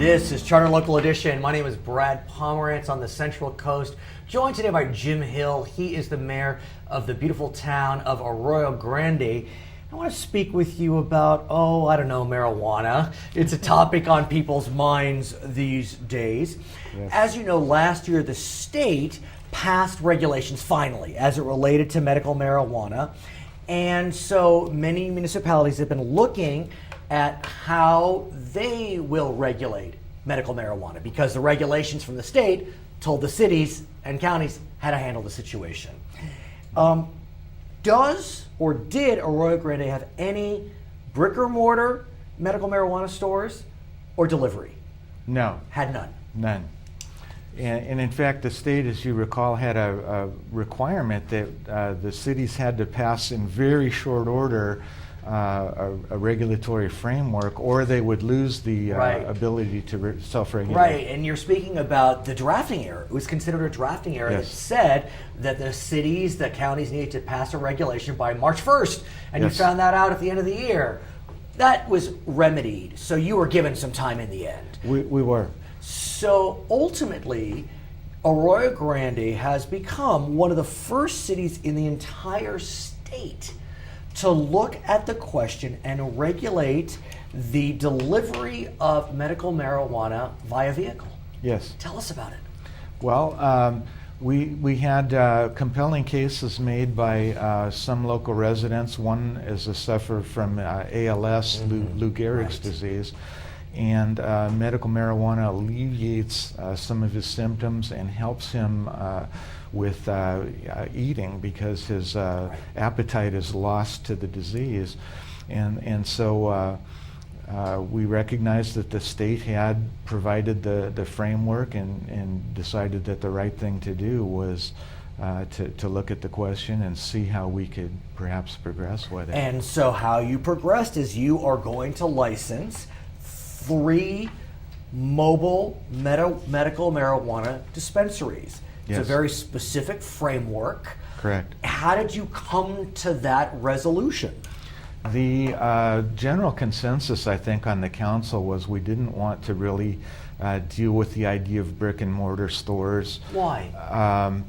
This is Charter Local Edition. My name is Brad Pomerance on the Central Coast, joined today by Jim Hill. He is the mayor of the beautiful town of Arroyo Grande. I want to speak with you about, marijuana. It's a topic on people's minds these days. Yes. As you know, last year the state passed regulations, finally, as it related to medical marijuana. And so many municipalities have been looking at how they will regulate medical marijuana because the regulations from the state told the cities and counties how to handle the situation. Does or did Arroyo Grande have any brick or mortar medical marijuana stores or delivery? No. Had none. None. And in fact, the state, as you recall, had a requirement that the cities had to pass in very short order a regulatory framework, or they would lose the ability to self-regulate. Right, and you're speaking about the drafting error. It was considered a drafting error that said that the cities, the counties needed to pass a regulation by March 1st, and you found that out at the end of the year. That was remedied, so you were given some time in the end. We were. So ultimately, Arroyo Grande has become one of the first cities in the entire state to look at the question and regulate the delivery of medical marijuana via vehicle. Yes. Tell us about it. Well, we had compelling cases made by some local residents. One is a sufferer from ALS, Lou Gehrig's disease. And medical marijuana alleviates some of his symptoms and helps him with eating because his appetite is lost to the disease. And so we recognized that the state had provided the framework and decided that the right thing to do was to look at the question and see how we could perhaps progress with it. And so how you progressed is you are going to license 3 mobile medical marijuana dispensaries. It's a very specific framework. Correct. How did you come to that resolution? The general consensus, I think, on the council was we didn't want to really deal with the idea of brick and mortar stores. Why?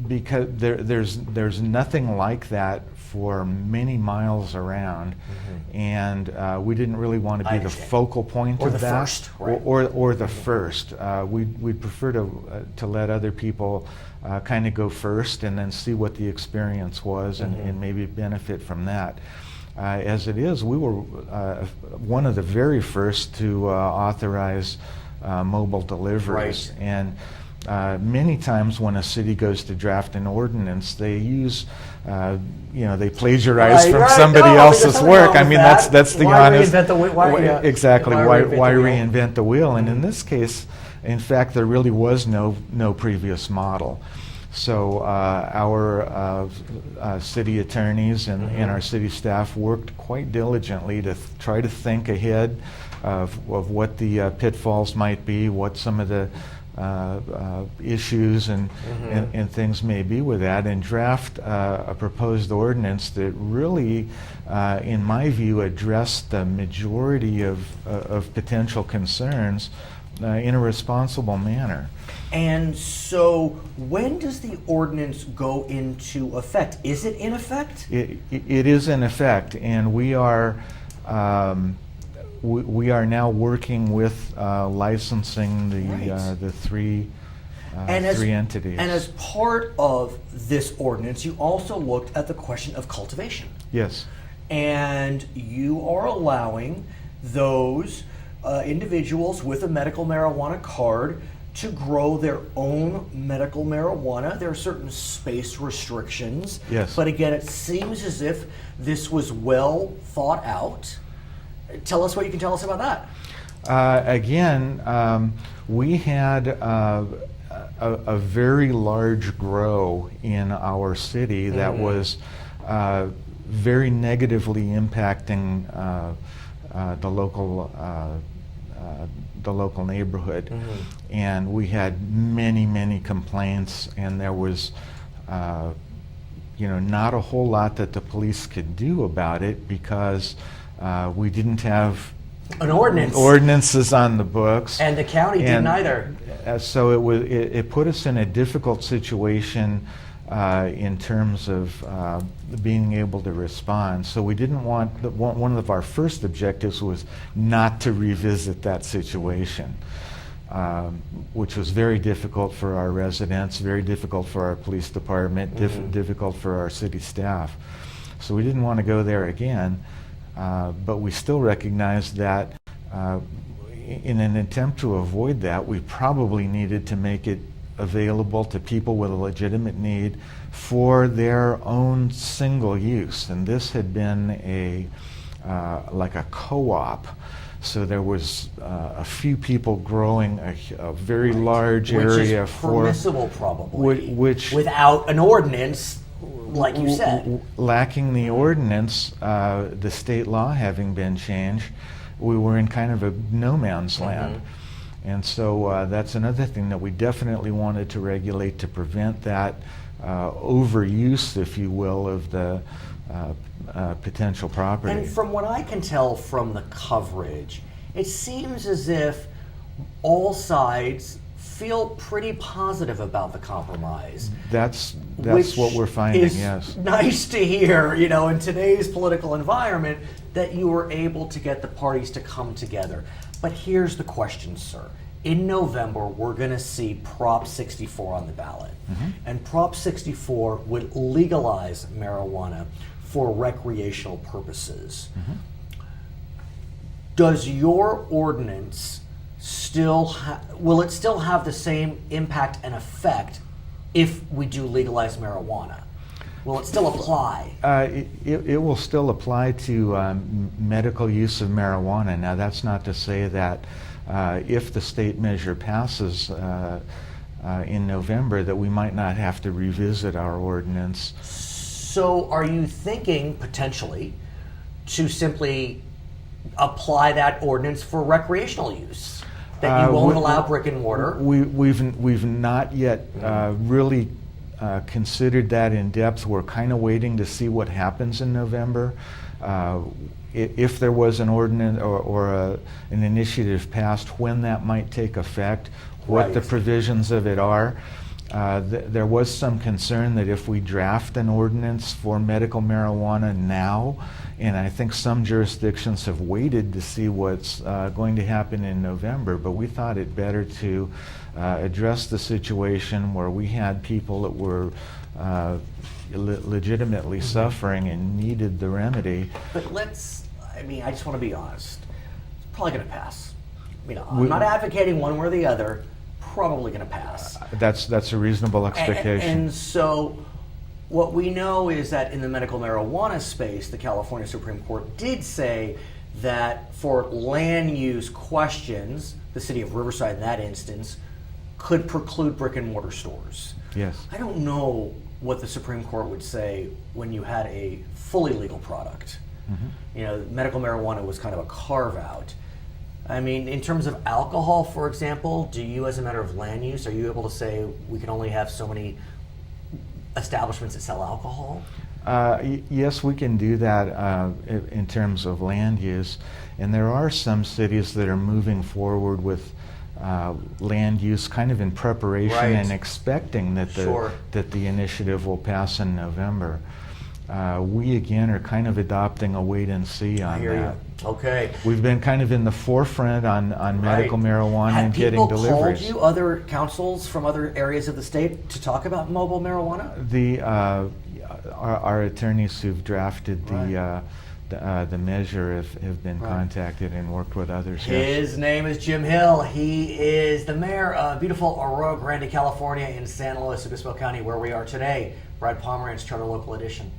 Because there's nothing like that for many miles around, and we didn't really want to be the focal point of that, first, right? or the first. We'd prefer to let other people kind of go first and then see what the experience was and maybe benefit from that. As it is, we were one of the very first to authorize mobile deliveries. Right. And many times when a city goes to draft an ordinance, they use, they plagiarize from somebody else's work. I mean, that's the honest. Exactly. Why reinvent the wheel? And in this case, in fact, there really was no previous model. So our city attorneys and our city staff worked quite diligently to try to think ahead of what the pitfalls might be, what some of the issues and things may be with that, and draft a proposed ordinance that really, in my view, addressed the majority of potential concerns in a responsible manner. And so when does the ordinance go into effect? Is it in effect? It is in effect, and we are now working with licensing the three entities. And as part of this ordinance, you also looked at the question of cultivation. Yes. And you are allowing those individuals with a medical marijuana card to grow their own medical marijuana. There are certain space restrictions. Yes. But again, it seems as if this was well thought out. Tell us what you can tell us about that. Again, we had a very large grow in our city that was very negatively impacting the local neighborhood, and we had many complaints, and there was not a whole lot that the police could do about it because we didn't have an ordinance. ordinances on the books. And the county didn't And, either. So it put us in a difficult situation in terms of being able to respond. So we didn't want, one of our first objectives was not to revisit that situation, which was very difficult for our residents, very difficult for our police department, difficult for our city staff. So we didn't want to go there again, but we still recognized that in an attempt to avoid that, we probably needed to make it available to people with a legitimate need for their own single use. And this had been like a co-op. So there was a few people growing a very large area which is for permissible, probably, which without an ordinance, like you said. Lacking the ordinance, the state law having been changed, we were in kind of a no man's land. And so that's another thing that we definitely wanted to regulate to prevent that overuse, if you will, of the potential property. And from what I can tell from the coverage, it seems as if all sides feel pretty positive about the compromise. That's which what we're finding, is yes. Nice to hear, you know, in today's political environment, that you were able to get the parties to come together. But here's the question, sir. In November, we're going to see Prop 64 on the ballot. And Prop 64 would legalize marijuana for recreational purposes. Does your ordinance will it still have the same impact and effect if we do legalize marijuana? Will it still apply? It will still apply to medical use of marijuana. Now, that's not to say that if the state measure passes in November, that we might not have to revisit our ordinance. So are you thinking potentially to simply apply that ordinance for recreational use? That you won't allow brick and mortar? We've not yet really considered that in depth. We're kind of waiting to see what happens in November. If there was an ordinance or an initiative passed, when that might take effect, what the provisions of it are. There was some concern that if we draft an ordinance for medical marijuana now, and I think some jurisdictions have waited to see what's going to happen in November, but we thought it better to address the situation where we had people that were legitimately suffering and needed the remedy. But I just want to be honest. It's probably going to pass. I'm not advocating one way or the other. Probably going to pass. That's a reasonable expectation. And so what we know is that in the medical marijuana space, the California Supreme Court did say that for land use questions, the city of Riverside in that instance could preclude brick and mortar stores. Yes. I don't know what the Supreme Court would say when you had a fully legal product. Medical marijuana was kind of a carve out. I mean, in terms of alcohol, for example, do you, as a matter of land use, are you able to say we can only have so many establishments that sell alcohol? Yes, we can do that in terms of land use. And there are some cities that are moving forward with land use kind of in preparation and expecting that the initiative will pass in November. We again are kind of adopting a wait and see on that. Okay. We've been kind of in the forefront on medical marijuana and getting deliveries. Have people called you, other councils from other areas of the state, to talk about mobile marijuana? Our attorneys who've drafted the measure have been contacted and worked with others. His name is Jim Hill. He is the mayor of beautiful Arroyo Grande, California, in San Luis Obispo County, where we are today. Brad Pomerance, Charter Local Edition.